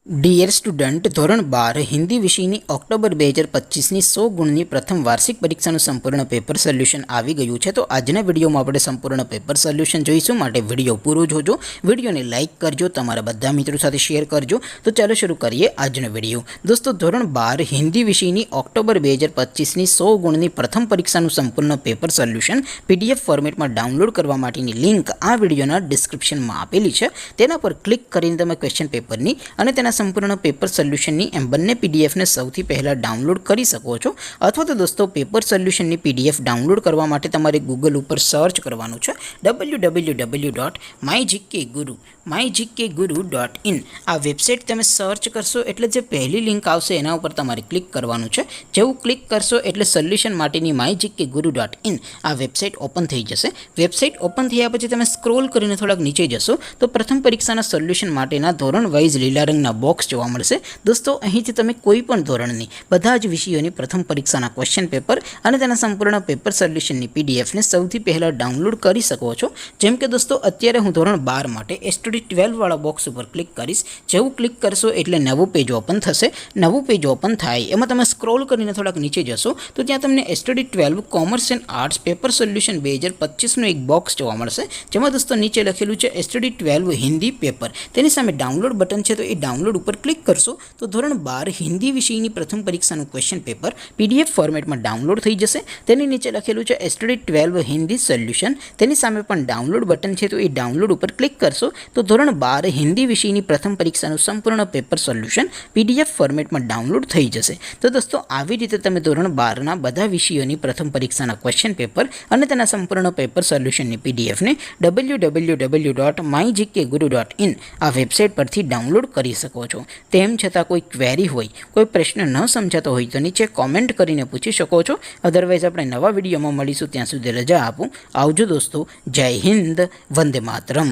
Dear student, ધોરણ 12 હિન્દી વિષયની October 2025ની 100 ગુણની પ્રથમ વાર્ષિક પરીક્ષાનું સંપૂર્ણ પેપર સોલ્યુશન આવી ગયું છે. તો આજના વિડીયોમાં આપણે સંપૂર્ણ પેપર સોલ્યુશન જોઈશું, માટે વિડીયો પૂરો જોજો. વિડીયોને લાઇક કરજો, તમારા બધા મિત્રો સાથે શેર કરજો. તો ચાલો શરૂ કરીએ આજનો વિડીયો. દોસ્તો, ધોરણ 12 હિન્દી વિષયની ઓક્ટોબર 2025ની 100 ગુણની પ્રથમ પરીક્ષાનું સંપૂર્ણ પેપર સોલ્યુશન PDF ફોર્મેટમાં ડાઉનલોડ કરવા માટેની લિંક આ વિડીયોના ડિસ્ક્રિપ્શનમાં આપેલી છે. તેના પર ક્લિક કરીને તમે ક્વેશ્ચન પેપરની અને તેના સંપૂર્ણ પેપર સોલ્યુશનની એમ બંને પીડીએફને સૌથી પહેલાં ડાઉનલોડ કરી શકો છો. અથવા તો દોસ્તો, પેપર સોલ્યુશનની PDF ડાઉનલોડ કરવા માટે તમારે ગૂગલ ઉપર સર્ચ કરવાનું છે www.mygkguru.in. આ વેબસાઇટ તમે સર્ચ કરશો એટલે જે પહેલી લિંક આવશે એના ઉપર તમારે ક્લિક કરવાનું છે. જેવું ક્લિક કરશો એટલે સોલ્યુશન માટેની mygkguru.in આ વેબસાઇટ ઓપન થઈ જશે. વેબસાઇટ ઓપન થયા પછી તમે સ્ક્રોલ કરીને થોડાક નીચે જશો તો પ્રથમ પરીક્ષાના સોલ્યુશન માટેના ધોરણ વાઇઝ લીલા રંગના બોક્સ જોવા મળશે. દોસ્તો, અહીંથી તમે કોઈ પણ ધોરણની બધા જ વિષયોની પ્રથમ પરીક્ષાના ક્વેશ્ચન પેપર અને તેના સંપૂર્ણ પેપર સોલ્યુશનની PDFને સૌથી પહેલાં ડાઉનલોડ કરી શકો છો. જેમ કે દોસ્તો, અત્યારે હું ધોરણ 12 માટે STD 12 વાળા બોક્સ ઉપર ક્લિક કરીશ. જેવું ક્લિક કરશો એટલે નવું પેજ ઓપન થશે. નવું પેજ ઓપન થાય એમાં તમે સ્ક્રોલ કરીને થોડાક નીચે જશો તો ત્યાં તમને STD 12 commerce and arts paper solution 2025નું એક બોક્સ જોવા મળશે. જેમાં દોસ્તો નીચે લખેલું છે STD 12 હિન્દી પેપર. તેની સામે ડાઉનલોડ બટન છે, તો એ ડાઉનલોડ ઉપર ક્લિક કરશો તો ધોરણ 12 હિન્દી વિષયની પ્રથમ પરીક્ષાનું ક્વેશ્ચન પેપર PDF ફોર્મેટમાં ડાઉનલોડ થઈ જશે. તેની નીચે લખેલું છે STD 12 હિન્દી સોલ્યુશન. તેની સામે પણ ડાઉનલોડ બટન છે, તો એ ડાઉનલોડ ઉપર ક્લિક કરશો તો ધોરણ 12 હિન્દી વિષયની પ્રથમ પરીક્ષાનું સંપૂર્ણ પેપર સોલ્યુશન PDF ફોર્મેટમાં ડાઉનલોડ થઈ જશે. તો દોસ્તો, આવી રીતે તમે ધોરણ 12ના બધા વિષયોની પ્રથમ પરીક્ષાના ક્વેશ્ચન પેપર અને તેના સંપૂર્ણ પેપર સોલ્યુશનની PDFને www.mygkguru.in આ વેબસાઇટ પરથી ડાઉનલોડ કરી શકો છો. તેમ છતાં કોઈ ક્વેરી હોય, કોઈ પ્રશ્ન ન સમજાતો હોય તો નીચે કોમેન્ટ કરીને પૂછી શકો છો. અધરવાઇઝ આપણે નવા વિડીયોમાં મળીશું. ત્યાં સુધી રજા આપું. આવજો દોસ્તો. જય હિન્દ. વંદે માતરમ.